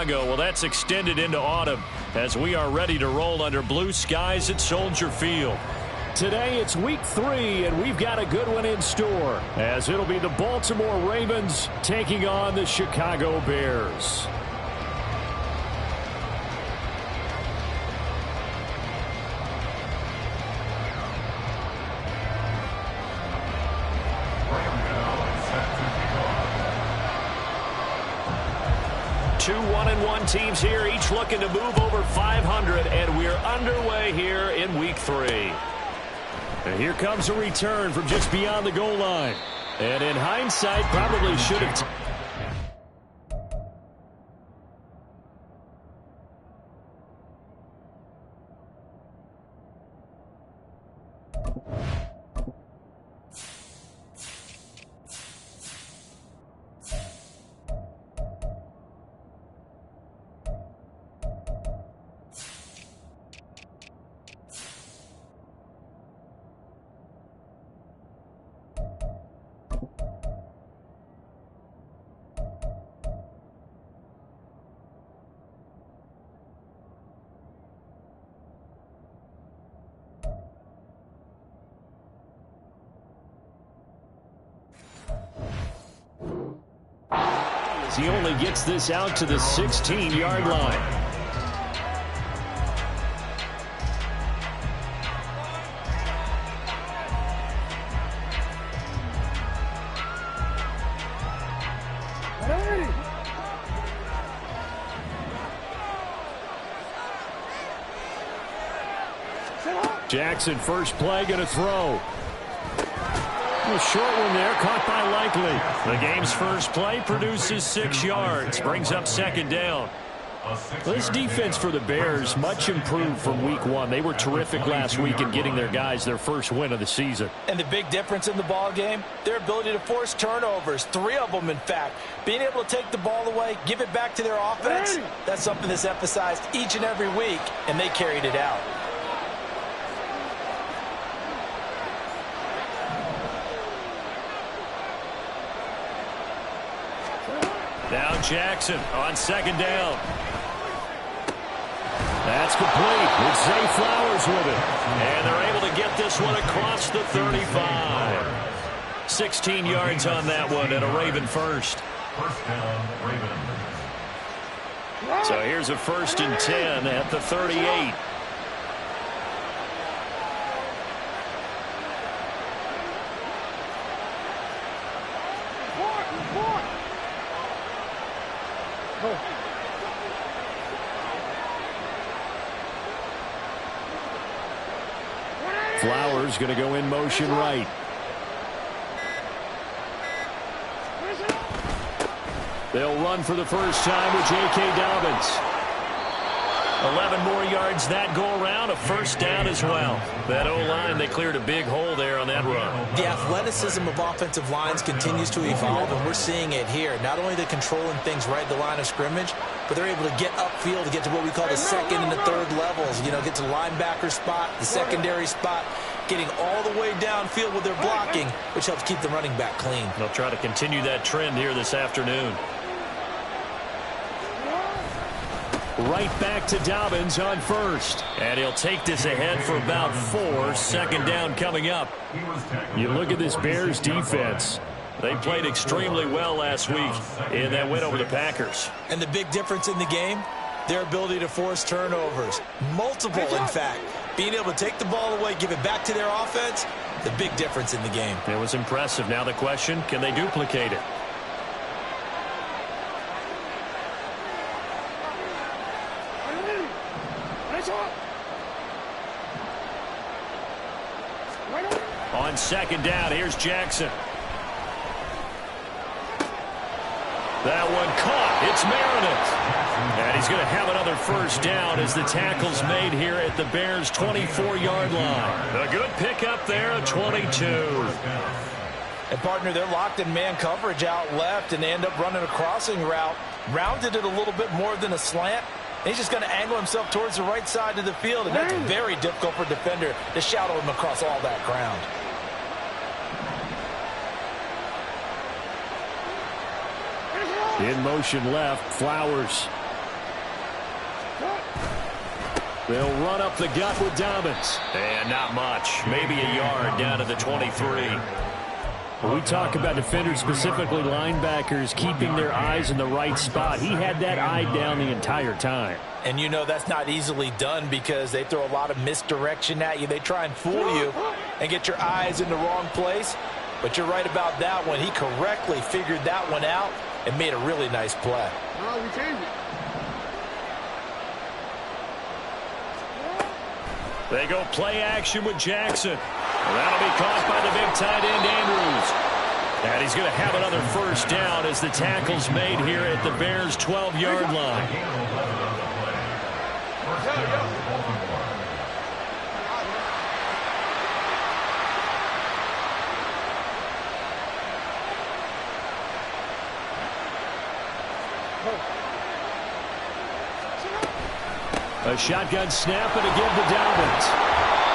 Well, that's extended into autumn as we are ready to roll under blue skies at Soldier Field. Today it's week 3, and we've got a good one in store as it'll be the Baltimore Ravens taking on the Chicago Bears. Two 1-1 teams here, each looking to move over 500, and we're underway here in week 3. And here comes a return from just beyond the goal line. And in hindsight, probably should have... He only gets this out to the 16-yard line. Jackson, first play, going to throw. A short one there, caught by Likely. The game's first play produces 6 yards, brings up second down. This defense for the Bears, much improved from week 1. They were terrific last week in getting their guys their first win of the season. And the big difference in the ball game, their ability to force turnovers, 3 of them in fact. Being able to take the ball away, give it back to their offense, that's something that's emphasized each and every week, and they carried it out. Now Jackson on second down. That's complete. It's Zay Flowers with it. And they're able to get this one across the 35. 16 yards on that one and a Raven first. First down, Raven. So here's a 1st and 10 at the 38. Flowers going to go in motion right. They'll run for the first time with J.K. Dobbins. 11 more yards that go around, a first down as well. That O-line, they cleared a big hole there on that run. The athleticism of offensive lines continues to evolve, and we're seeing it here. Not only are they controlling things right at the line of scrimmage, but they're able to get upfield to get to what we call the second and the third levels. You know, get to the linebacker spot, the secondary spot, getting all the way downfield with their blocking, which helps keep the running back clean. They'll try to continue that trend here this afternoon. Right back to Dobbins on first. And he'll take this ahead for about 4. Second down coming up. You look at this Bears defense. They played extremely well last week in that win over the Packers. And the big difference in the game, their ability to force turnovers. Multiple, in fact. Being able to take the ball away, give it back to their offense, the big difference in the game. It was impressive. Now the question, can they duplicate it? On second down, here's Jackson. That one caught. It's Meredith. And he's going to have another first down as the tackle's made here at the Bears' 24-yard line. A good pickup there, a 22. And, partner, they're locked in man coverage out left, and they end up running a crossing route. Rounded it a little bit more than a slant. He's just going to angle himself towards the right side of the field, and that's very difficult for a defender to shadow him across all that ground. In motion left, Flowers. They'll run up the gut with Dobbins. And not much. Maybe a yard down to the 23. When we talk about defenders, specifically linebackers, keeping their eyes in the right spot, he had that eye down the entire time. And you know that's not easily done because they throw a lot of misdirection at you. They try and fool you and get your eyes in the wrong place. But you're right about that one. He correctly figured that one out and made a really nice play. No, we changed it. They go play action with Jackson. That'll be caught by the big tight end, Andrews. And he's going to have another first down as the tackle's made here at the Bears' 12-yard line. A shotgun snap and a give to Dobbins.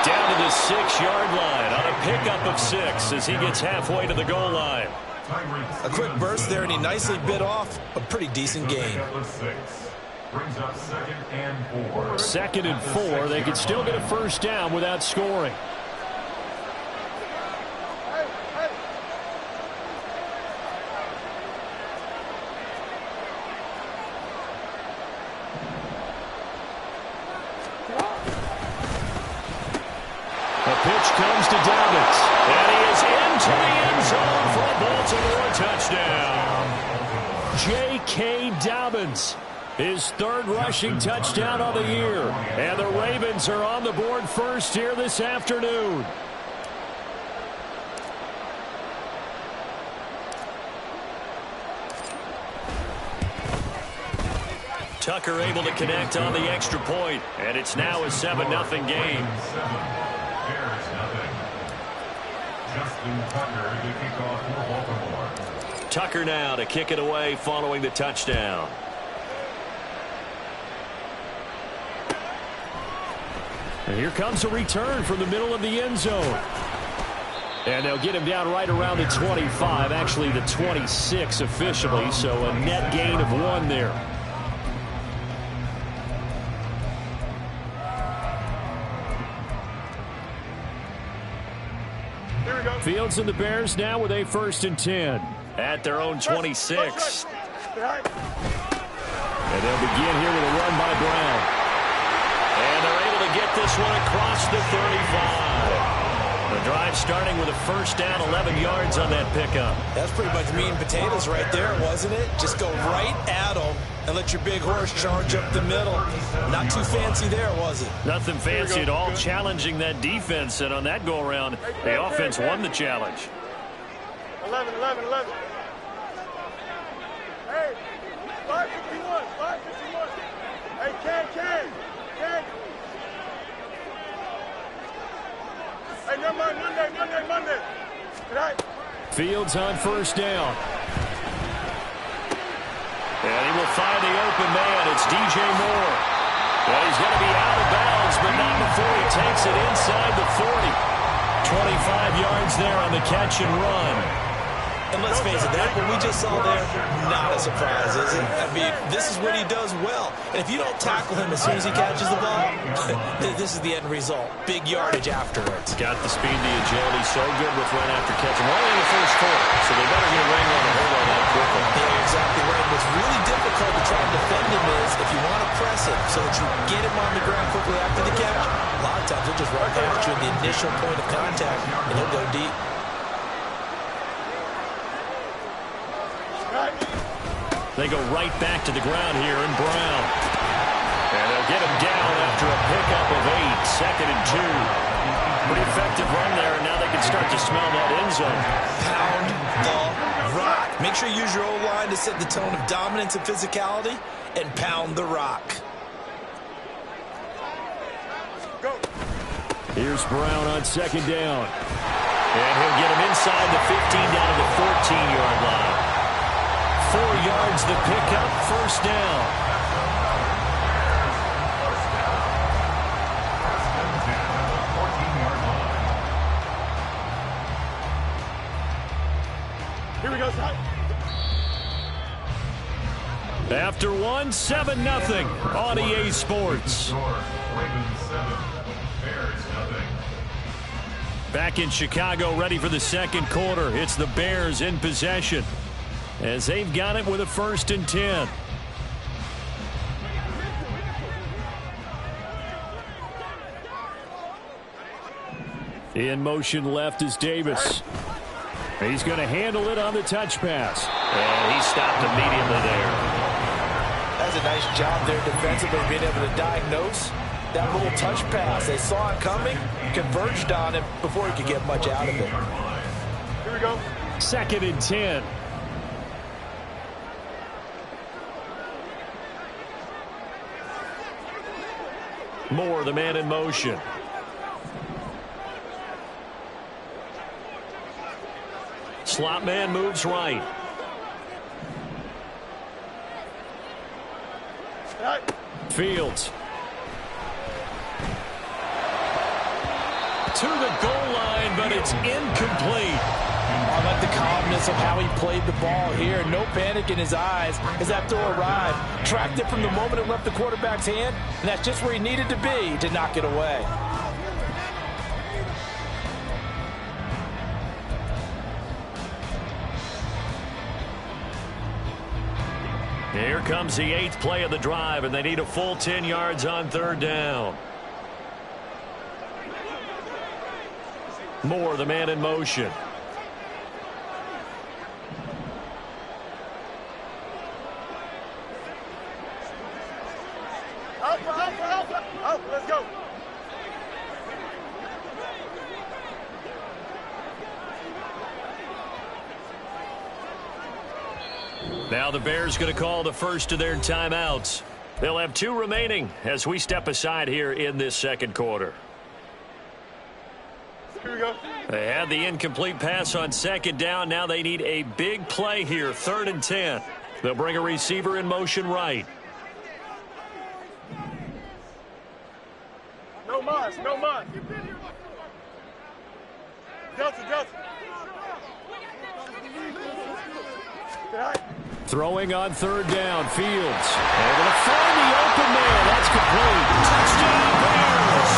Down to the 6-yard line on a pickup of 6 as he gets halfway to the goal line. A quick burst there, and he nicely bit off a pretty decent gain. Brings up 2nd and 4. 2nd and 4. They could still get a first down without scoring. Pitch comes to Dobbins, and he is into the end zone for a Baltimore touchdown. J.K. Dobbins, his 3rd rushing touchdown of the year. And the Ravens are on the board first here this afternoon. Tucker able to connect on the extra point, and it's now a 7-0 game. Bears nothing. Justin Tucker to kick off for Baltimore. Tucker now to kick it away following the touchdown. And here comes a return from the middle of the end zone. And they'll get him down right around the 25, actually the 26 officially, so a net gain of 1 there. Fields and the Bears now with a 1st and 10 at their own 26. And they'll begin here with a run by Brown. And they're able to get this one across the 35. The drive starting with a first down, 11 yards on that pickup. That's pretty much meat and potatoes right there, wasn't it? Just go right at them and let your big horse charge up the middle. Not too fancy there, was it? Nothing fancy at all, challenging that defense. And on that go-around, the offense won the challenge. 11. Hey, 551. Hey, Ken. Hey, never mind, Monday. Tonight. Fields on first down. And he will find the open man. It's DJ Moore. Well, he's going to be out of bounds, but not before he takes it inside the 40. 25 yards there on the catch and run. And let's face it, that what we just saw there, not a surprise, is it? I mean, this is what he does well. And if you don't tackle him as soon as he catches the ball, this is the end result. Big yardage afterwards. Got the speed, the agility, so good with run after catch. And only in the first quarter, so they better get a ring on the hold on that quickly. Yeah, exactly right. What's really difficult to try and defend him is if you want to press him so that you get him on the ground quickly after the catch, a lot of times he'll just run past you at the initial point of contact, and he'll go deep. They go right back to the ground here in Brown. And they'll get him down after a pickup of 8, 2nd and 2. Pretty effective run there, and now they can start to smell that end zone. Pound the rock. Make sure you use your O-line to set the tone of dominance and physicality, and pound the rock. Go. Here's Brown on 2nd down. And he'll get him inside the 15 down to the 14-yard line. 4 yards the pickup, first down. Here we go, Ty. After 1, won 7-0 on EA Sports. Ravens 7, Bears 0. Back in Chicago, ready for the second quarter. It's the Bears in possession as they've got it with a 1st and 10. In motion left is Davis. He's going to handle it on the touch pass. And he stopped immediately there. That's a nice job there defensively, being able to diagnose that little touch pass. They saw it coming, converged on it before he could get much out of it. Here we go. 2nd and 10. Moore, the man in motion. Slot man moves right. Fields. To the goal line, but it's incomplete. I like the calmness of how he played the ball here. No panic in his eyes as that throw arrived. Tracked it from the moment it left the quarterback's hand, and that's just where he needed to be to knock it away. Here comes the 8th play of the drive, and they need a full 10 yards on 3rd down. Moore, the man in motion. Out, let's go. Now the Bears going to call the first of their timeouts. They'll have 2 remaining as we step aside here in this second quarter. Here we go. They had the incomplete pass on 2nd down. Now they need a big play here, 3rd and 10. They'll bring a receiver in motion right. No mas, no mas. Delta. Throwing on 3rd down, Fields. Able to find the open man. That's complete. Touchdown, Bears.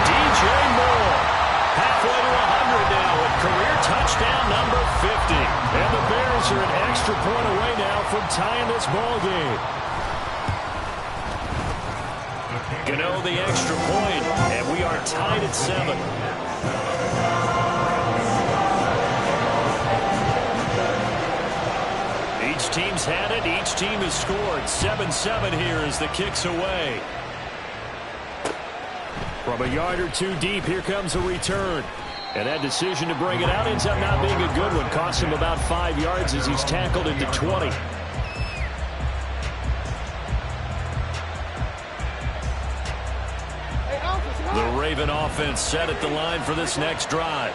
DJ Moore. Halfway to 100 now with career touchdown number 50. And the Bears are an extra point away now from tying this ball game. Gano the extra point, and we are tied at 7. Each team's had it. Each team has scored. 7-7 here as the kick's away. From a yard or 2 deep, here comes a return. And that decision to bring it out ends up not being a good one. Costs him about 5 yards as he's tackled into 20. The Raven offense set at the line for this next drive.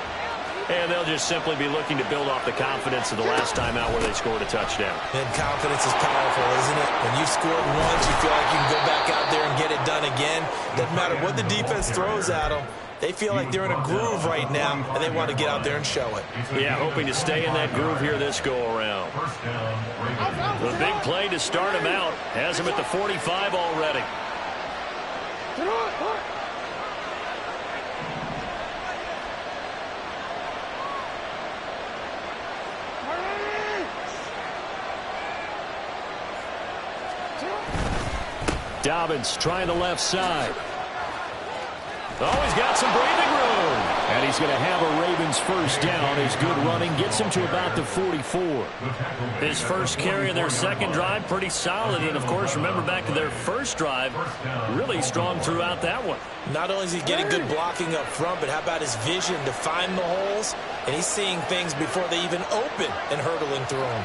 And they'll just simply be looking to build off the confidence of the last time out where they scored a touchdown. And confidence is powerful, isn't it? When you've scored once, you feel like you can go back out there and get it done again. Doesn't matter what the defense throws at them. They feel like they're in a groove right now, and they want to get out there and show it. Yeah, hoping to stay in that groove here this go-around. The big play to start him out has him at the 45 already. Dobbins trying the left side. Oh, he's got some breathing room. And he's going to have a Ravens first down. His good running gets him to about the 44. His first carry of their second drive, pretty solid. And, of course, remember back to their first drive, really strong throughout that one. Not only is he getting good blocking up front, but how about his vision to find the holes? And he's seeing things before they even open and hurdling through them.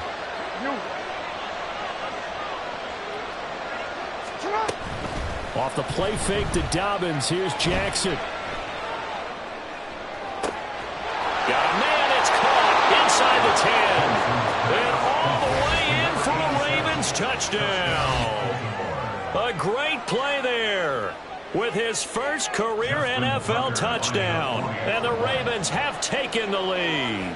Off the play fake to Dobbins. Here's Jackson. Got a man. It's caught inside the 10. And all the way in for a Ravens touchdown. A great play there with his first career NFL touchdown. And the Ravens have taken the lead.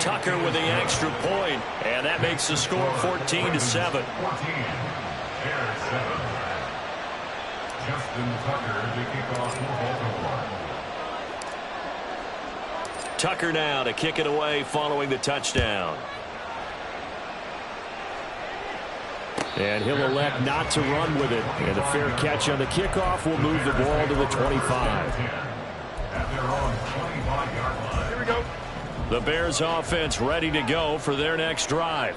Tucker with the extra point, and that makes the score 14-7. 14. Bears 7. Justin Tucker to kick off for Baltimore. Tucker now to kick it away following the touchdown. And he'll elect not to run with it. And a fair catch on the kickoff will move the ball to the 25. At their own 25-yard line. Here we go. The Bears offense ready to go for their next drive.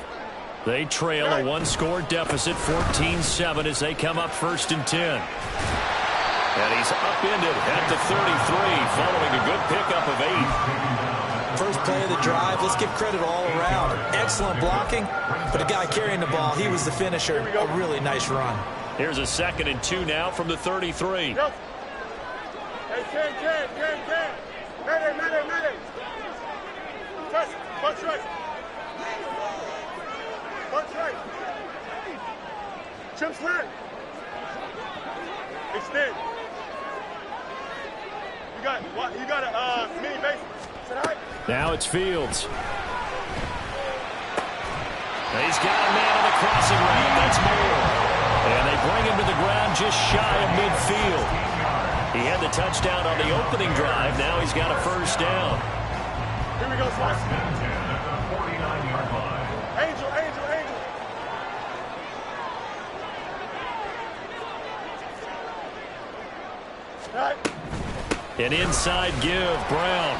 They trail a one-score deficit, 14-7, as they come up 1st and 10. And he's upended at the 33 following a good pickup of 8. First play of the drive, let's give credit all around. Excellent blocking, but the guy carrying the ball, he was the finisher. A really nice run. Here's a 2nd and 2 now from the 33. Yep. Hey, Ken. Mayday. Touch, punch right. Chip slant. Extend. You got a mini base. Sit high. Now it's Fields. He's got a man on the crossing route. That's Moore. And they bring him to the ground just shy of midfield. He had the touchdown on the opening drive. Now he's got a 1st down. Here we go, Slice. At the 49-yard line. Angel. Right. An inside give, Brown.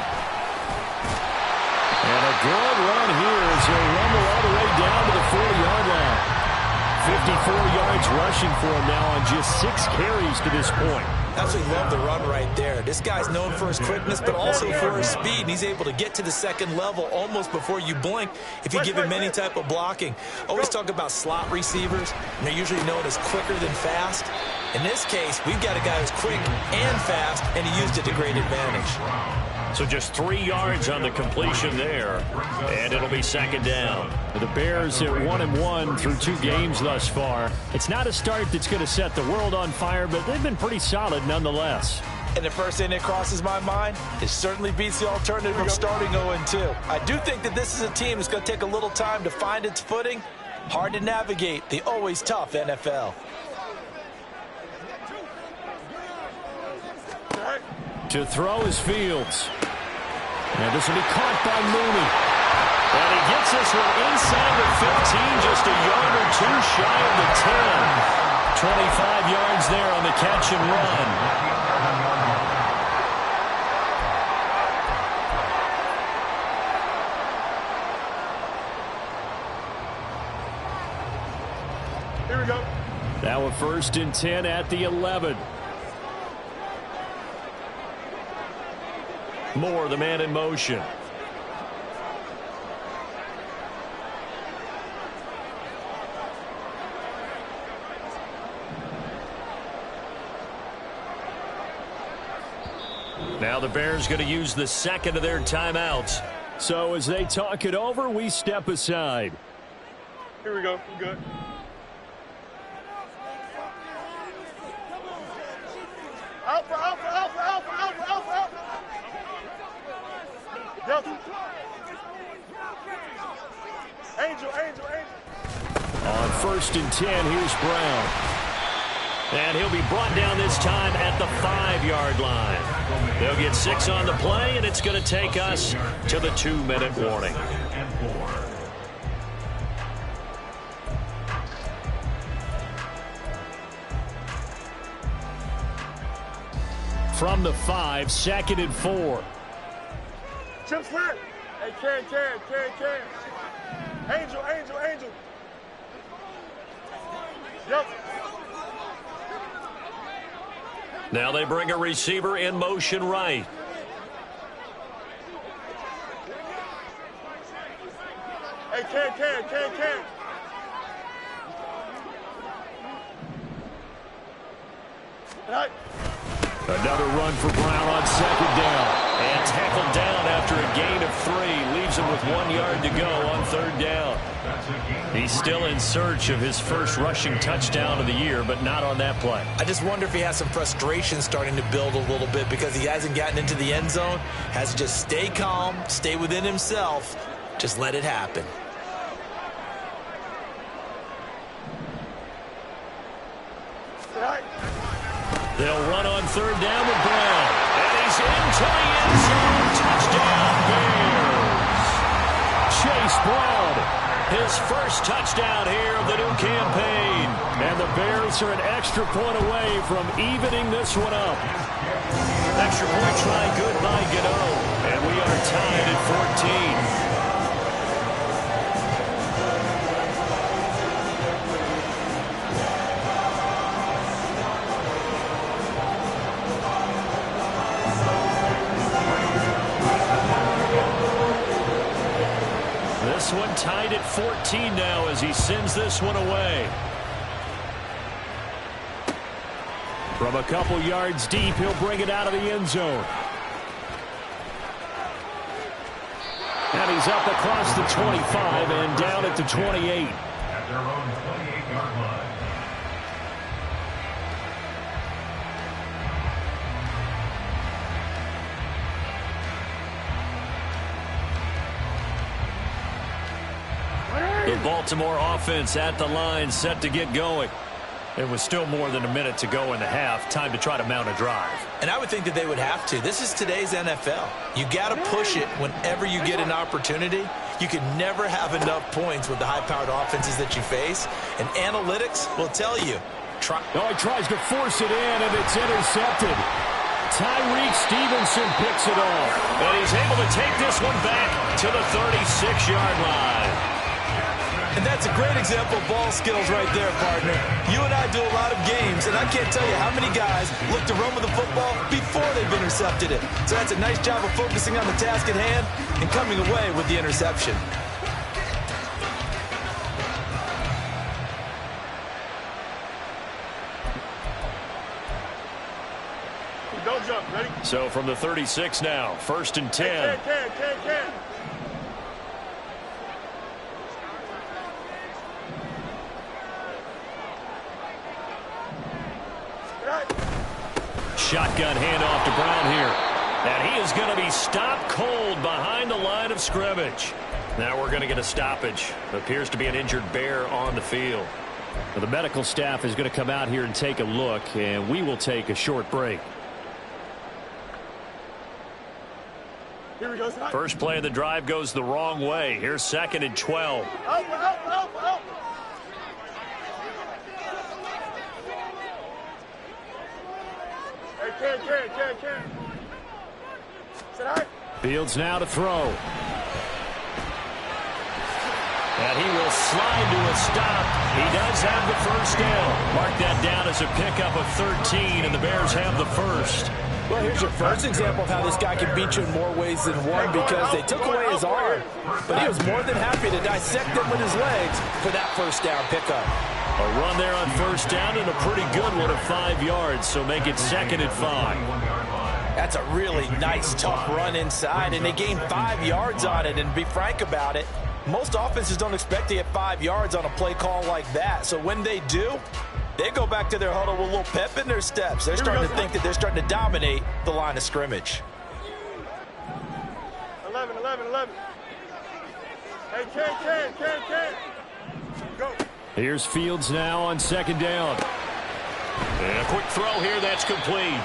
And a good run here as he'll rumble all the way down to the 40-yard line. 54 yards rushing for him now on just 6 carries to this point. Absolutely love the run right there. This guy's known for his quickness, but also for his speed. And he's able to get to the 2nd level almost before you blink if you give him any type of blocking. Always talk about slot receivers, and they're usually known as quicker than fast. In this case, we've got a guy who's quick and fast, and he used it to great advantage. So just 3 yards on the completion there, and it'll be 2nd down. The Bears at 1-1 through 2 games thus far. It's not a start that's going to set the world on fire, but they've been pretty solid nonetheless. And the first thing that crosses my mind, it certainly beats the alternative of starting 0-2. I do think that this is a team that's going to take a little time to find its footing. Hard to navigate the always tough NFL. To throw is Fields. And this will be caught by Mooney. And he gets this one inside the 15, just a yard or 2 shy of the 10. 25 yards there on the catch and run. Here we go. Now a 1st and 10 at the 11. Moore, the man in motion. Now the Bears going to use the 2nd of their timeouts. So as they talk it over, we step aside. Here we go. You good. Alpha. Yep. Angel. On 1st and 10, here's Brown. And he'll be brought down this time at the 5-yard line. They'll get 6 on the play, and it's going to take us to the 2-minute warning. From the 5, 2nd and 4. Chip slant. Hey, Can. Angel. Yep. Now they bring a receiver in motion right. Hey, Can. Right. Another run for Brown on 2nd down. And tackled down after a gain of 3. Leaves him even with 1 yard to go on third down. He's still in search of his first rushing touchdown of the year, but not on that play. I just wonder if he has some frustration starting to build a little bit because he hasn't gotten into the end zone. Has to just stay calm, stay within himself, just let it happen. They'll run on third down with Brown. And he's into the end zone. Touchdown, Bears. Chase Brown, his first touchdown here of the new campaign. And the Bears are an extra point away from evening this one up. Extra point try good by Gano. And we are tied at 14. This one tied at 14 now as he sends this one away. From a couple yards deep, he'll bring it out of the end zone. And he's up across the 25 and down at the 28. At their own 28-yard line. The Baltimore offense at the line, set to get going. It was still more than a minute to go in the half. Time to try to mount a drive. And I would think that they would have to. This is today's NFL. You got to push it whenever you get an opportunity. You can never have enough points with the high-powered offenses that you face. And analytics will tell you. Oh, he tries to force it in, and it's intercepted. Tyreek Stevenson picks it off. And he's able to take this one back to the 36-yard line. And that's a great example of ball skills right there, partner. You and I do a lot of games, and I can't tell you how many guys look to run with the football before they've intercepted it. So that's a nice job of focusing on the task at hand and coming away with the interception. Don't jump. Ready? So from the 36 now, 1st and 10. Can. Shotgun handoff to Brown here. And he is going to be stopped cold behind the line of scrimmage. Now we're going to get a stoppage. Appears to be an injured Bear on the field. Well, the medical staff is going to come out here and take a look, and we will take a short break. Here we go. First play of the drive goes the wrong way. Here's 2nd and 12. Help. Can. Sit high. Fields now to throw. And he will slide to a stop. He does have the first down. Mark that down as a pickup of 13, and the Bears have the first. Well, here's your first example of how this guy can beat you in more ways than one because they took away his arm, but he was more than happy to dissect them with his legs for that first down pickup. A run there on first down and a pretty good one of 5 yards, so make it 2nd and 5. That's a really nice, tough run inside, and they gained 5 yards on it. And to be frank about it, most offenses don't expect to get 5 yards on a play call like that. So when they do, they go back to their huddle with a little pep in their steps. They're starting to think that they're starting to dominate the line of scrimmage. 11. Hey, can. Go. Here's Fields now on 2nd down. And a quick throw here, that's complete.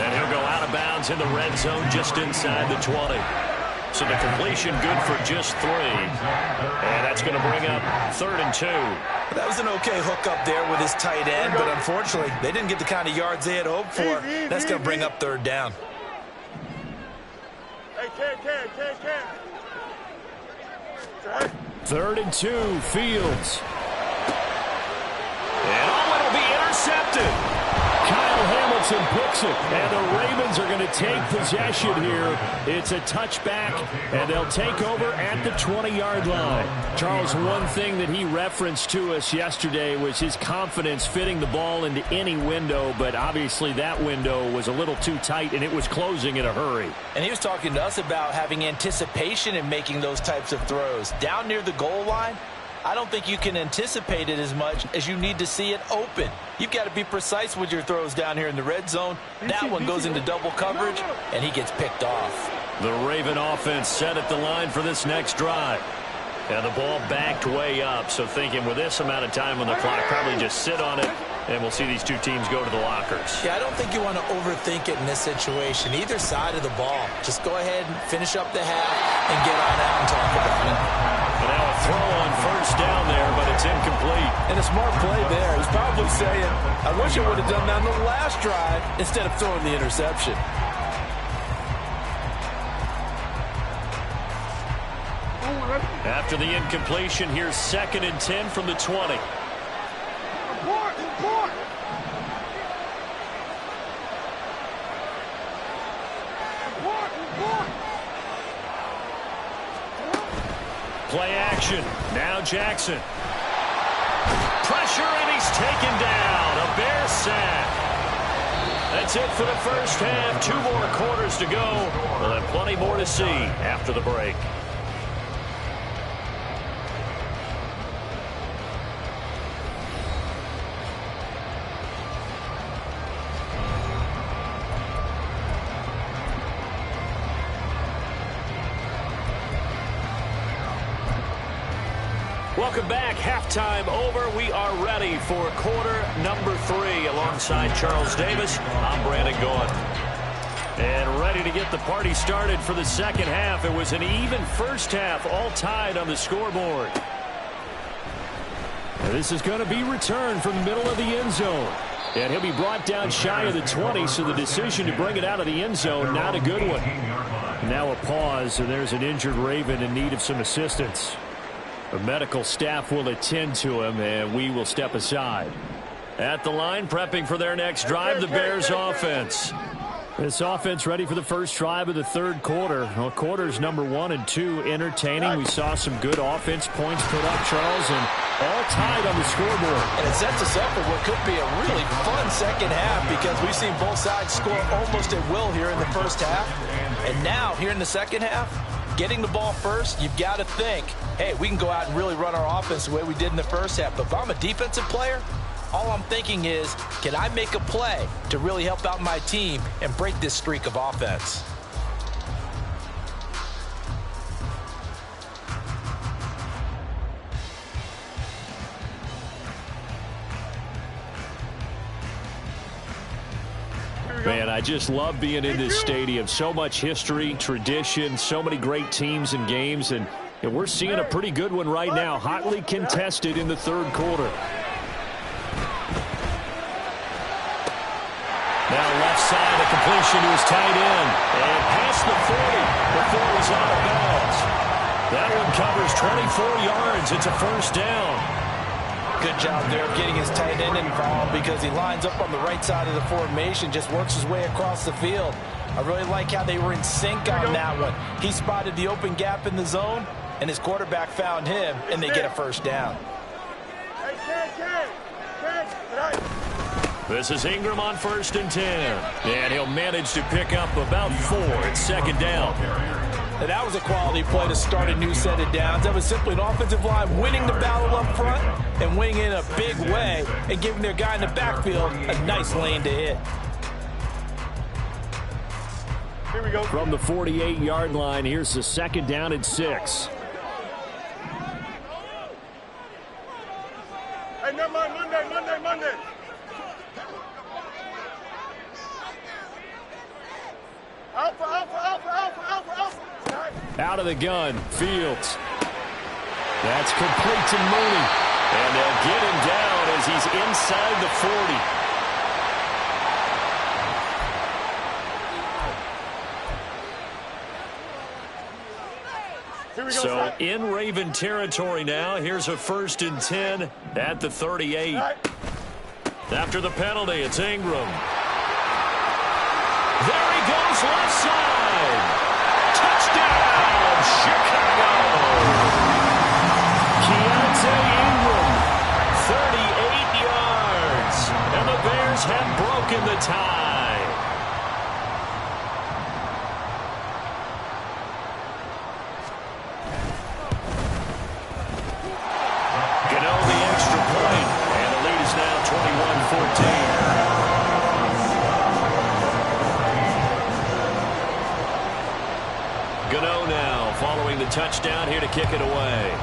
And he'll go out of bounds in the red zone just inside the 20. So the completion good for just 3. And that's going to bring up 3rd and 2. That was an okay hook up there with his tight end, but unfortunately, they didn't get the kind of yards they had hoped for. That's going to bring up 3rd down. Hey, can. 3rd and 2, Fields. And it'll be intercepted. Kyle Jackson picks it, and the Ravens are going to take possession here. It's a touchback, and they'll take over at the 20-yard line. Charles, one thing that he referenced to us yesterday was his confidence fitting the ball into any window, but obviously that window was a little too tight, and it was closing in a hurry. And he was talking to us about having anticipation in making those types of throws. Down near the goal line, I don't think you can anticipate it as much as you need to see it open. You've got to be precise with your throws down here in the red zone. That one goes into double coverage, and he gets picked off. The Raven offense set at the line for this next drive. And the ball backed way up, so thinking with this amount of time on the clock, probably just sit on it, and we'll see these two teams go to the lockers. Yeah, I don't think you want to overthink it in this situation. Either side of the ball. Just go ahead and finish up the half and get on out and talk about it. And now a throw on first down there, but it's incomplete. And a smart play there. He's probably saying, I wish I would have done that on the last drive instead of throwing the interception. After the incompletion, here's 2nd and 10 from the 20. Play action. Now Jackson. Pressure, and he's taken down. A Bear sack. That's it for the first half. 2 more quarters to go. We'll have plenty more to see after the break. Welcome back. Halftime over. We are ready for quarter number 3 alongside Charles Davis. I'm Brandon Gaudin. And ready to get the party started for the second half. It was an even first half, all tied on the scoreboard. And this is going to be returned from the middle of the end zone. And he'll be brought down shy of the 20, so the decision to bring it out of the end zone, not a good one. Now a pause, and there's an injured Raven in need of some assistance. The medical staff will attend to him, and we will step aside. At the line, prepping for their next drive, the Bears offense. This offense ready for the first drive of the third quarter. Well, quarters number 1 and 2 entertaining. We saw some good offense points put up, Charles, and all tied on the scoreboard. And it sets us up for what could be a really fun second half, because we've seen both sides score almost at will here in the first half. And now, here in the second half, getting the ball first, you've got to think, hey, we can go out and really run our offense the way we did in the first half. But if I'm a defensive player, all I'm thinking is, can I make a play to really help out my team and break this streak of offense? Man, I just love being in this stadium. So much history, tradition, so many great teams and games, and we're seeing a pretty good one right now, hotly contested in the third quarter. Now left side, a completion to his tight end, and past the 40 before he's out of bounds. That one covers 24 yards. It's a first down. Good job there of getting his tight end involved, because he lines up on the right side of the formation, just works his way across the field. I really like how they were in sync on that one. He spotted the open gap in the zone, and his quarterback found him, and they get a first down. This is Ingram on 1st and 10. And he'll manage to pick up about 4 at second down. And that was a quality play to start a new set of downs. That was simply an offensive line winning the battle up front and winning in a big way and giving their guy in the backfield a nice lane to hit. Here we go. From the 48-yard line, here's the 2nd down and 6. Hey, never mind. Monday. Alpha. Out of the gun, Fields. That's complete to Mooney. And they'll get him down as he's inside the 40. So in Raven territory now. Here's a 1st and 10 at the 38. After the penalty, it's Ingram. goes left side. Touchdown, Chicago. Keontae Ingram, 38 yards. And the Bears have broken the tie. Gano the extra point. And the lead is now 21-14. Gano now following the touchdown here to kick it away.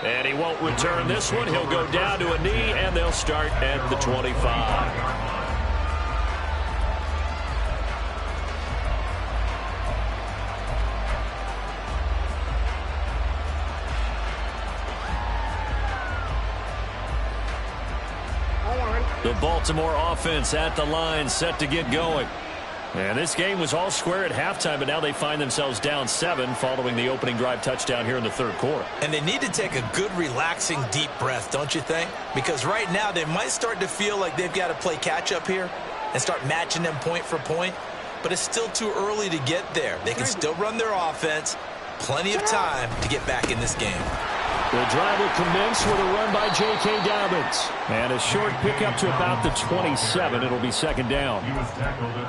And he won't return this one. He'll go down to a knee, and they'll start at the 25. The Baltimore offense at the line, set to get going. And this game was all square at halftime, but now they find themselves down 7 following the opening drive touchdown here in the third quarter. And they need to take a good, relaxing, deep breath, don't you think? Because right now they might start to feel like they've got to play catch-up here and start matching them point for point. But it's still too early to get there. They can still run their offense. Plenty of time to get back in this game. The drive will commence with a run by J.K. Dobbins. And a short pickup to about the 27. It'll be second down.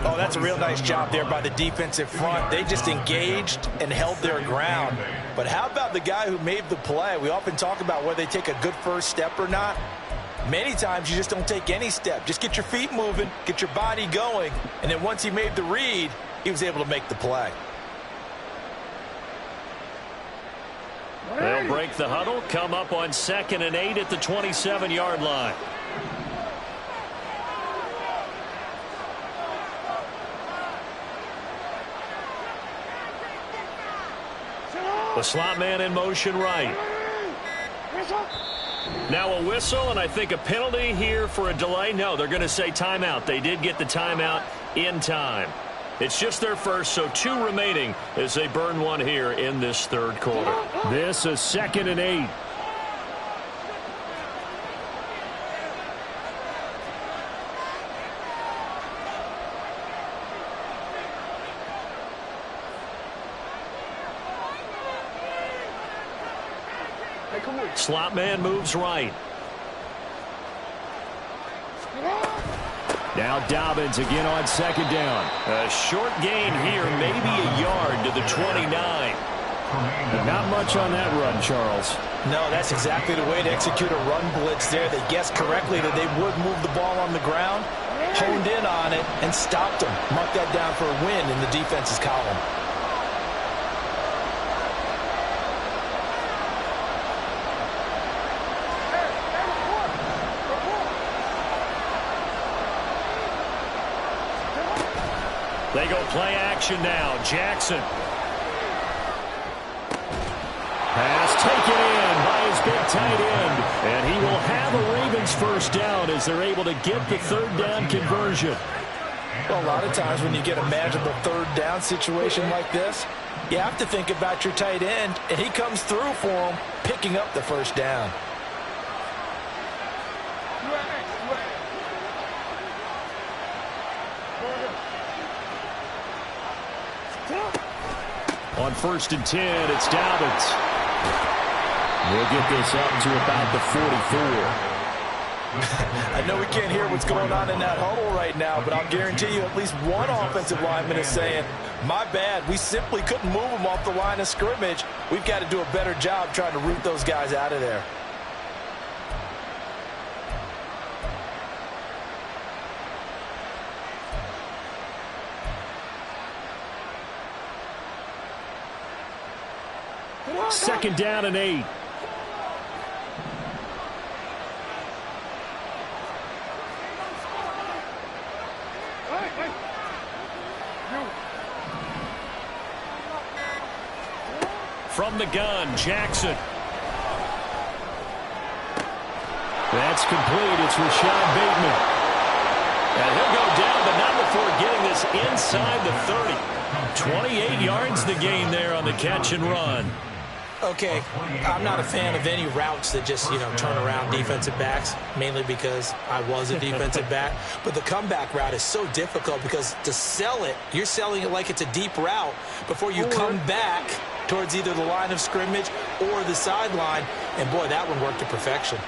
Oh, that's a real nice job there by the defensive front. They just engaged and held their ground. But how about the guy who made the play? We often talk about whether they take a good first step or not. Many times you just don't take any step. Just get your feet moving, get your body going, and then once he made the read, he was able to make the play. They'll break the huddle, come up on 2nd and 8 at the 27-yard line. The slot man in motion right. Now a whistle, and I think a penalty here for a delay. No, they're going to say timeout. They did get the timeout in time. It's just their first, so 2 remaining as they burn one here in this third quarter. This is 2nd and 8. Slot man moves right. Now Dobbins again on 2nd down. A short gain here, maybe a yard to the 29. Not much on that run, Charles. No, that's exactly the way to execute a run blitz there. They guessed correctly that they would move the ball on the ground, honed in on it, and stopped them. Mark that down for a win in the defense's column. They go play action now. Jackson. Pass taken in by his big tight end. And he will have a Ravens first down as they're able to get the third down conversion. Well, a lot of times when you get a manageable third down situation like this, you have to think about your tight end, and he comes through for him, picking up the first down. On 1st and 10, it's Dobbins. We'll get this up to about the 44. I know we can't hear what's going on in that huddle right now, but I'll guarantee you at least one offensive lineman is saying, my bad, we simply couldn't move them off the line of scrimmage. We've got to do a better job trying to root those guys out of there. Second down and 8. From the gun, Jackson. That's complete. It's Rashad Bateman. And he'll go down, but not before getting this inside the 30. 28 yards the gain there on the catch and run. Okay, I'm not a fan of any routes that just, turn around defensive backs, mainly because I was a defensive back. But the comeback route is so difficult because to sell it, you're selling it like it's a deep route before you come back towards either the line of scrimmage or the sideline. And, boy, that one worked to perfection.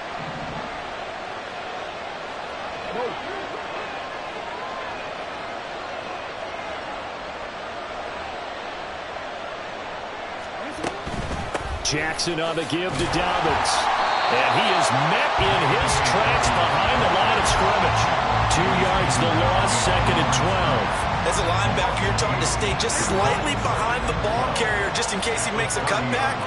Jackson on the give to Dobbins. And he is met in his tracks behind the line of scrimmage. 2 yards the loss, 2nd and 12. As a linebacker, you're trying to stay just slightly behind the ball carrier just in case he makes a cutback.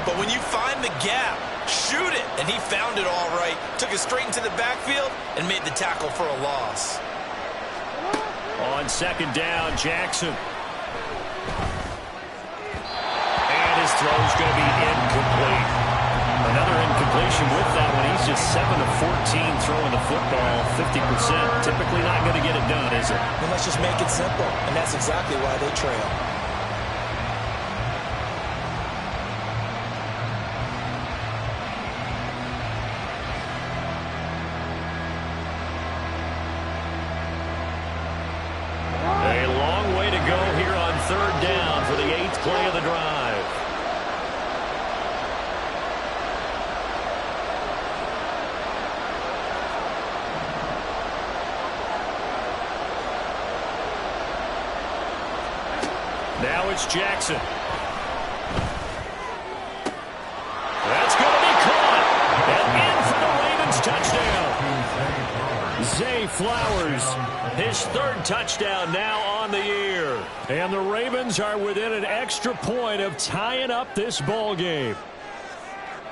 But when you find the gap, shoot it. And he found it all right. Took it straight into the backfield and made the tackle for a loss. On 2nd down, Jackson. His throw is going to be incomplete. Another incompletion with that one. He's just 7 of 14 throwing the football, 50%. Typically not going to get it done, is it? Well, let's just make it simple, and that's exactly why they trail. A long way to go here on 3rd down for the 8th play of the drive. Now it's Jackson. That's going to be caught. And in for the Ravens touchdown. Zay Flowers, his 3rd touchdown now on the year. And the Ravens are within an extra point of tying up this ball game.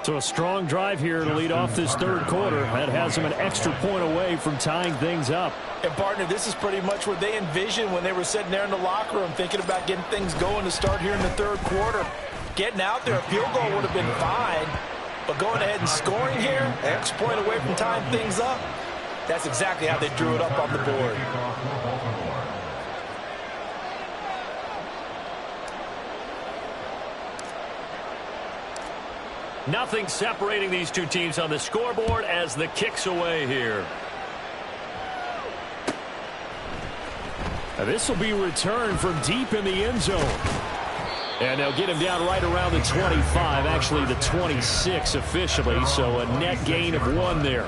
So a strong drive here to lead off this 3rd quarter. That has them an extra point away from tying things up. And, partner, this is pretty much what they envisioned when they were sitting there in the locker room thinking about getting things going to start here in the 3rd quarter. Getting out there, a field goal would have been fine. But going ahead and scoring here, an extra point away from tying things up, that's exactly how they drew it up on the board. Nothing separating these two teams on the scoreboard as the kick's away here. Now this will be returned from deep in the end zone. And they'll get him down right around the 25, actually the 26 officially, so a net gain of 1 there.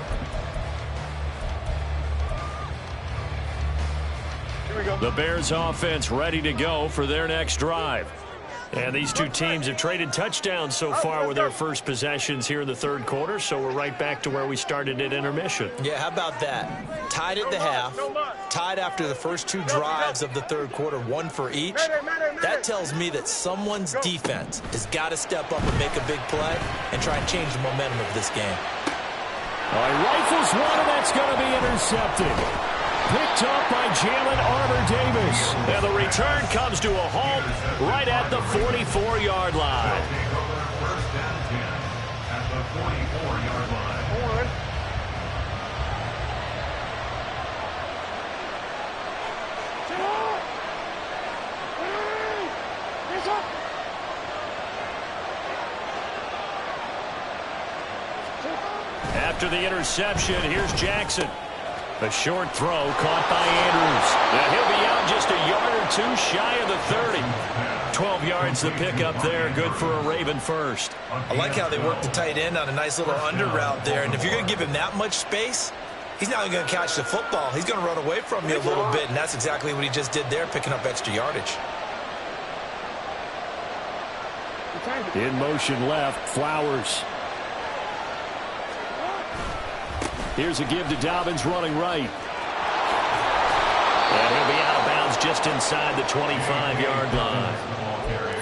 The Bears offense ready to go for their next drive. And these two teams have traded touchdowns so far with their first possessions here in the 3rd quarter, so we're right back to where we started at intermission. Yeah, how about that? Tied at the half, tied after the first 2 drives of the 3rd quarter, 1 for each. That tells me that someone's defense has got to step up and make a big play and try and change the momentum of this game. Rifles one, and that's going to be intercepted. Picked up by Jalen Armour-Davis. And the return comes to a halt right at the 44-yard line. First down 10 at the 44-yard line. After the interception, here's Jackson. A short throw caught by Andrews. And he'll be out just a yard or 2 shy of the 30. 12 yards the pickup there. Good for a Raven first. I like how they work the tight end on a nice little under route there. And if you're going to give him that much space, he's not going to catch the football. He's going to run away from you a little bit. And that's exactly what he just did there, picking up extra yardage. In motion left, Flowers. Here's a give to Dobbins running right. And he'll be out of bounds just inside the 25-yard line.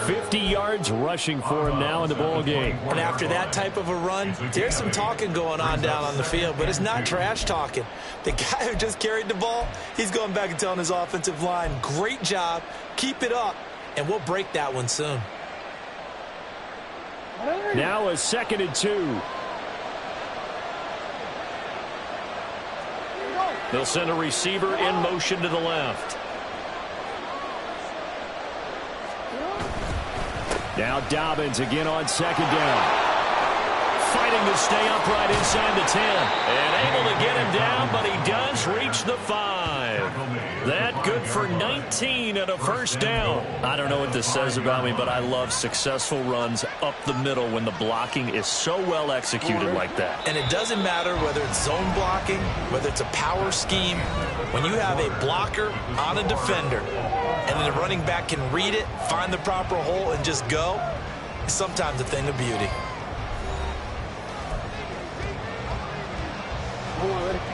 50 yards rushing for him now in the ball game. And after that type of a run, there's some talking going on down on the field, but it's not trash talking. The guy who just carried the ball, he's going back and telling his offensive line, great job, keep it up, and we'll break that one soon. Now a 2nd and 2. They'll send a receiver in motion to the left. Now Dobbins again on second down. Fighting to stay upright inside the 10. And able to get him down, but he does reach the 5. That good for 19 and a first down. I don't know what this says about me, but I love successful runs up the middle when the blocking is so well executed like that. And it doesn't matter whether it's zone blocking, whether it's a power scheme. When you have a blocker on a defender, and then the running back can read it, find the proper hole, and just go, it's sometimes a thing of beauty.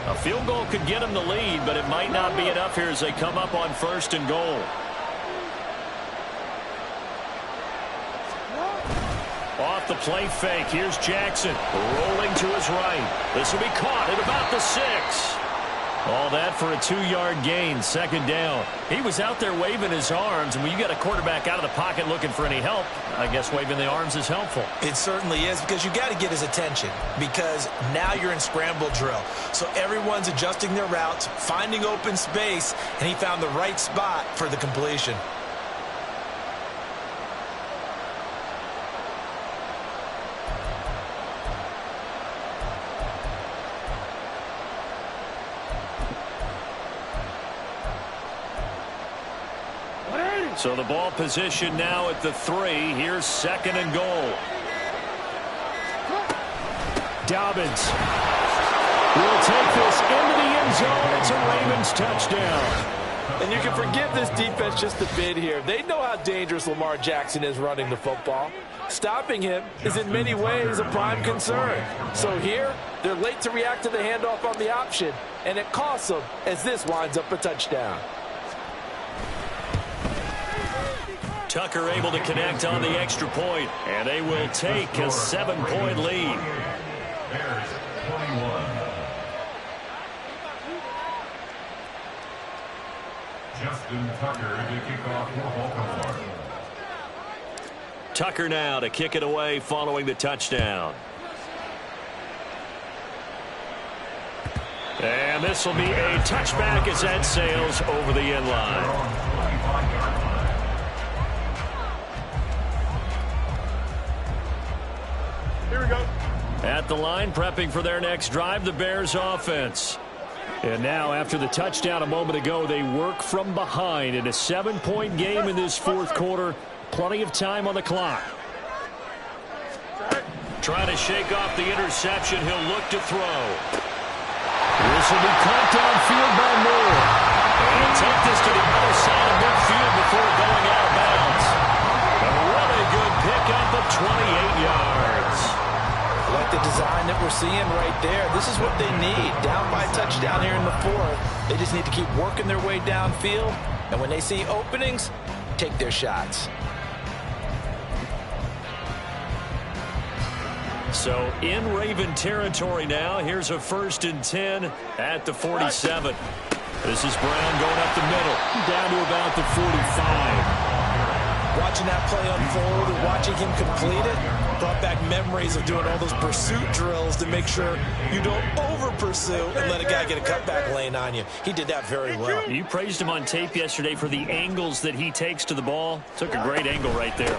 A field goal could get them the lead, but it might not be enough here as they come up on 1st and goal. Off the play fake. Here's Jackson rolling to his right. This will be caught at about the 6. All that for a 2-yard gain, 2nd down. He was out there waving his arms, and when you got a quarterback out of the pocket looking for any help, I guess waving the arms is helpful. It certainly is, because you got to get his attention, because now you're in scramble drill. So everyone's adjusting their routes, finding open space, and he found the right spot for the completion. So the ball position now at the 3. Here's 2nd and goal. Dobbins will take this into the end zone. It's a Ravens touchdown. And you can forgive this defense just a bit here. They know how dangerous Lamar Jackson is running the football. Stopping him is in many ways a prime concern. So here, they're late to react to the handoff on the option, and it costs them as this winds up a touchdown. Tucker able to connect on the extra point, and they will take a 7-point lead. Bears 21. Justin Tucker to kick off for Baltimore. Tucker now to kick it away following the touchdown. And this will be a touchback as that sails over the end line. Here we go. At the line, prepping for their next drive, the Bears offense. And now, after the touchdown a moment ago, they work from behind in a 7-point game in this 4th quarter. Plenty of time on the clock. Trying to shake off the interception. He'll look to throw. This will be caught downfield by Moore. And he'll take this to the other side of midfield before going out of bounds. A really good pickup of 28 yards. I like the design that we're seeing right there. This is what they need. Down by a touchdown here in the 4th. They just need to keep working their way downfield. And when they see openings, take their shots. So in Raven territory now. Here's a 1st and 10 at the 47. This is Brown going up the middle, down to about the 45. Watching that play unfold and watching him complete it brought back memories of doing all those pursuit drills to make sure you don't over-pursue and let a guy get a cutback lane on you. He did that very well. You praised him on tape yesterday for the angles that he takes to the ball. Took a great angle right there.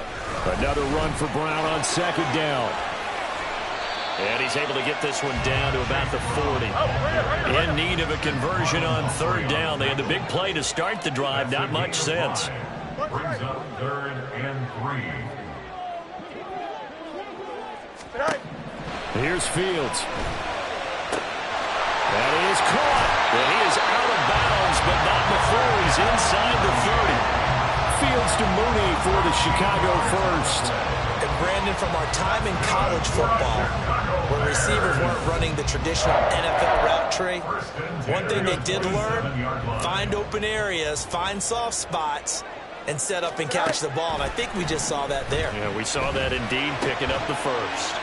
Another run for Brown on 2nd down. And he's able to get this one down to about the 40. In need of a conversion on 3rd down. They had the big play to start the drive. Not much sense. Brings up 3rd and 3. Here's Fields. And he is caught. And he is out of bounds, but not before he's inside the 30. Fields to Mooney for the Chicago first. And Brandon, from our time in college football, when receivers weren't running the traditional NFL route tree, one thing they did learn, find open areas, find soft spots, and set up and catch the ball. And I think we just saw that there. Yeah, we saw that indeed, picking up the first.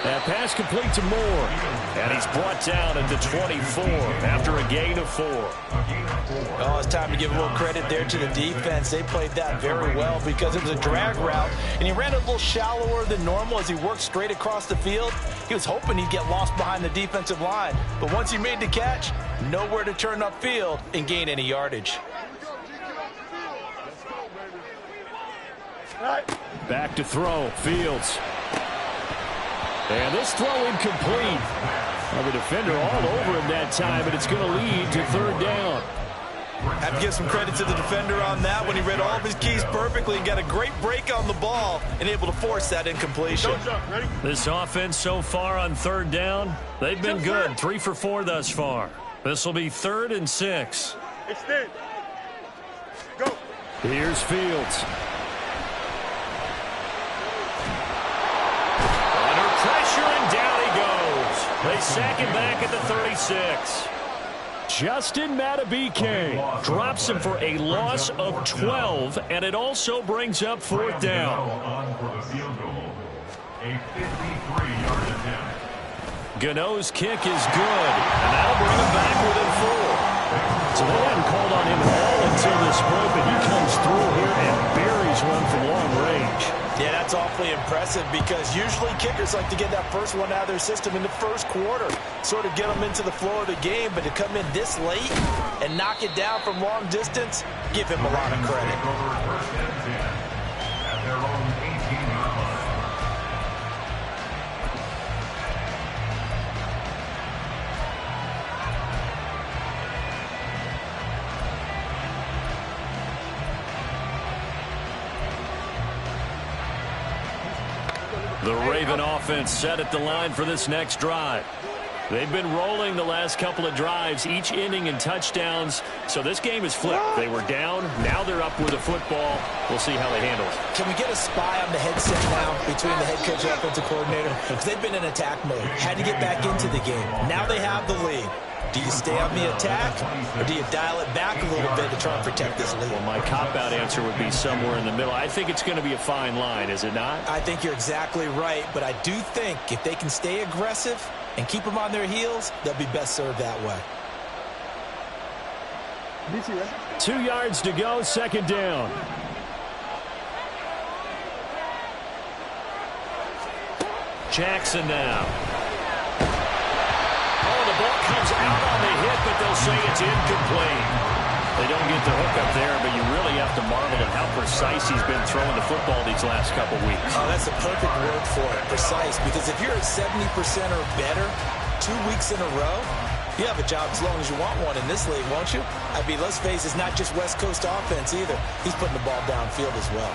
That pass complete to Moore. And he's brought down at the 24 after a gain of 4. Oh, it's time to give a little credit there to the defense. They played that very well because it was a drag route, and he ran a little shallower than normal as he worked straight across the field. He was hoping he'd get lost behind the defensive line, but once he made the catch, nowhere to turn upfield and gain any yardage. Back to throw. Fields. And this throw incomplete. Well, the defender all over him that time, but it's going to lead to third down. Have to give some credit to the defender on that when he read all of his keys perfectly and got a great break on the ball and able to force that incompletion. This offense so far on third down, they've been good. 3 for 4 thus far. This will be 3rd and 6. Extend. Go. Here's Fields. Under pressure, and down he goes. They sack him back at the 36. Justin Madubuike drops him for a loss of 12, and it also brings up 4th down. On for the field goal. A 53-yard attempt. Gano's kick is good, and that'll bring him back within 4. So they hadn't called on him at all until this point, but he comes through here and buries one from long range. Yeah, that's awfully impressive because usually kickers like to get that first one out of their system in the first quarter, sort of get them into the flow of the game, but to come in this late and knock it down from long distance, give him a lot of credit. Over 1st and 10 at their own 18-yard line. The Raven offense set at the line for this next drive. They've been rolling the last couple of drives, each inning in touchdowns, so this game is flipped. They were down, now they're up with the football. We'll see how they handle it. Can we get a spy on the headset now between the head coach and offensive coordinator? Because they've been in attack mode, had to get back into the game. Now they have the lead. Do you stay on the attack, or do you dial it back a little bit to try and protect this lead? Well, my cop-out answer would be somewhere in the middle. I think it's going to be a fine line, is it not? I think you're exactly right, but I do think if they can stay aggressive and keep them on their heels, they'll be best served that way. 2 yards to go, 2nd down. Jackson now. The ball comes out on the hit, but they'll say it's incomplete. They don't get the hook up there, but you really have to marvel at how precise he's been throwing the football these last couple weeks. Oh, that's a perfect word for it, precise, because if you're at 70% or better 2 weeks in a row, you have a job as long as you want one in this league, won't you? I mean, let's face it, it's not just West Coast offense either. He's putting the ball downfield as well.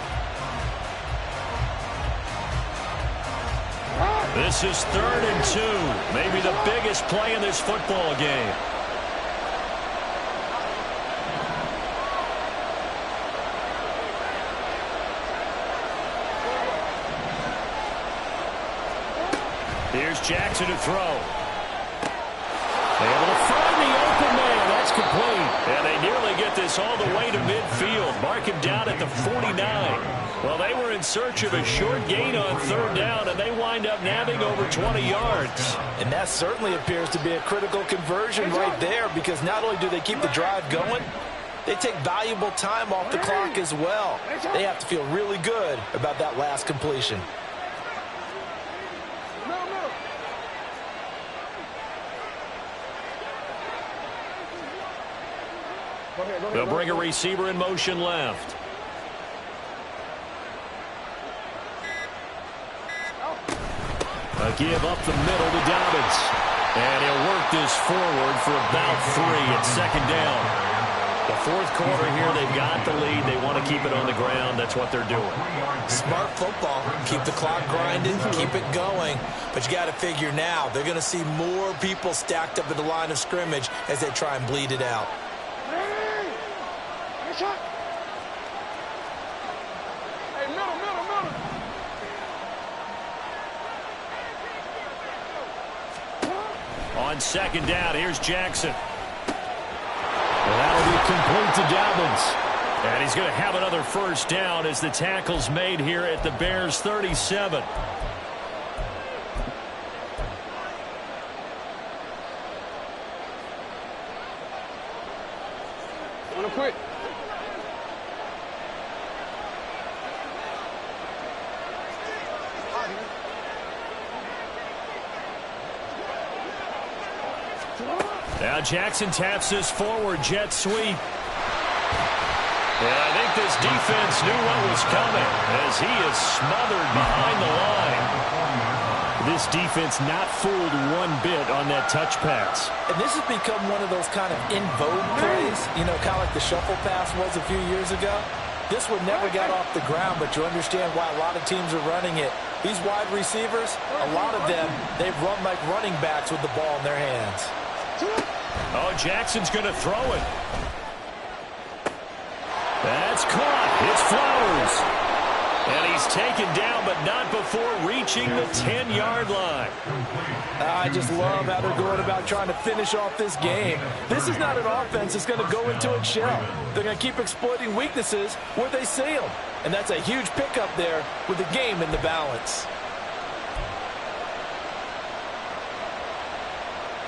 This is 3rd and 2. Maybe the biggest play in this football game. Here's Jackson to throw. Able to find the open man. That's complete. And they nearly get this all the way to midfield. Mark him down at the 49. Well, they were in search of a short gain on 3rd down, and they wind up nabbing over 20 yards. And that certainly appears to be a critical conversion right there, because not only do they keep the drive going, they take valuable time off the clock as well. They have to feel really good about that last completion. They'll bring a receiver in motion left. A give up the middle to Dobbins. And he'll work this forward for about 3 at 2nd down. The 4th quarter here, they've got the lead. They want to keep it on the ground. That's what they're doing. Smart football. Keep the clock grinding, keep it going. But you got to figure now, they're going to see more people stacked up at the line of scrimmage as they try and bleed it out. On 2nd down, here's Jackson. Well, that'll be complete to Dobbins. And he's going to have another 1st down as the tackle's made here at the Bears' 37. Wanna quit? Now Jackson taps this forward jet sweep. And I think this defense knew what was coming as he is smothered behind the line. This defense not fooled one bit on that touch pass. And this has become one of those kind of in vogue plays, you know, kind of like the shuffle pass was a few years ago. This one never got off the ground, but you understand why a lot of teams are running it. These wide receivers, a lot of them, they've run like running backs with the ball in their hands. Oh, Jackson's going to throw it. That's caught. It's Flowers. And he's taken down, but not before reaching the 10-yard line. I just love how they're going about trying to finish off this game. This is not an offense that's going to go into its shell. They're going to keep exploiting weaknesses where they see them. And that's a huge pickup there with the game in the balance.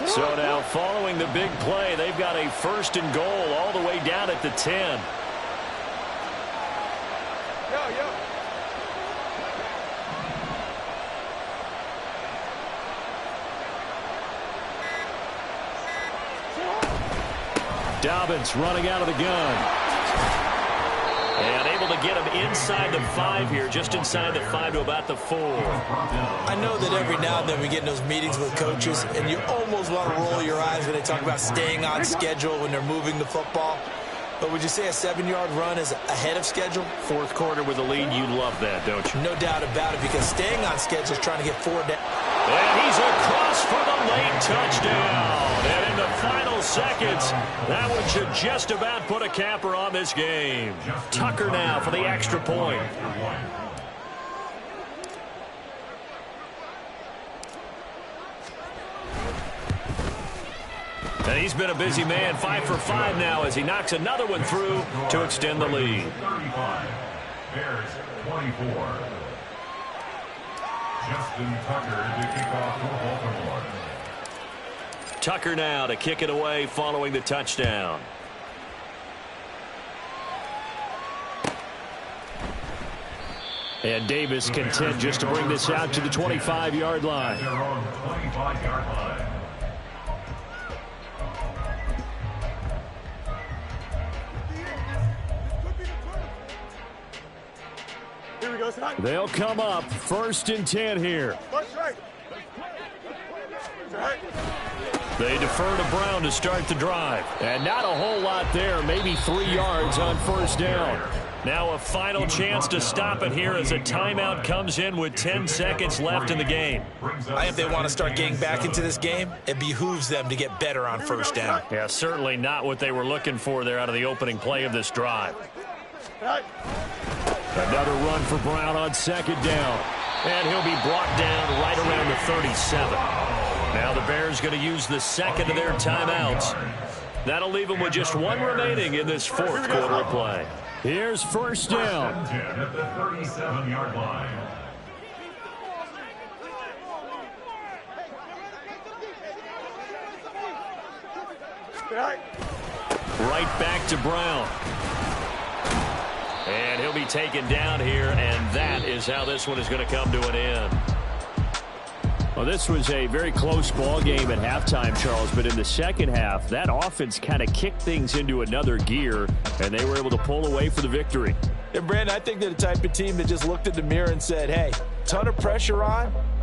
So now, following the big play, they've got a 1st and goal all the way down at the 10. Dobbins running out of the gun. And able to get him inside the 5 here, just inside the 5 to about the 4. I know that every now and then we get in those meetings with coaches, and you almost want to roll your eyes when they talk about staying on schedule when they're moving the football. But would you say a 7-yard run is ahead of schedule? 4th quarter with a lead, you love that, don't you? No doubt about it, because staying on schedule is trying to get 4 down. And he's across for the late touchdown. And in the final seconds, that one should just about put a capper on this game. Tucker now for the extra point. And he's been a busy man, 5 for 5 now as he knocks another one through to extend the lead. 35. Bears 24. Justin Tucker to kick off for Baltimore. Tucker now to kick it away following the touchdown. And Davis content just to bring this out to the 25-yard line. They're on the 25-yard line. Here we go, son. They'll come up 1st and 10 here. That's right. That's right. They defer to Brown to start the drive. And not a whole lot there, maybe 3 yards on 1st down. Now a final chance to stop it here as a timeout comes in with 10 seconds left in the game. I think they want to start getting back into this game. It behooves them to get better on 1st down. Yeah, certainly not what they were looking for there out of the opening play of this drive. Another run for Brown on 2nd down. And he'll be brought down right around the 37. Now the Bears going to use the 2nd of their timeouts. That'll leave them with just 1 remaining in this 4th quarter of play. Here's 1st down. 10 at the 37-yard line. Right back to Brown. And he'll be taken down here, and that is how this one is going to come to an end. Well, this was a very close ball game at halftime, Charles, but in the second half, that offense kind of kicked things into another gear, and they were able to pull away for the victory. And, Brandon, I think they're the type of team that just looked in the mirror and said, hey, ton of pressure on,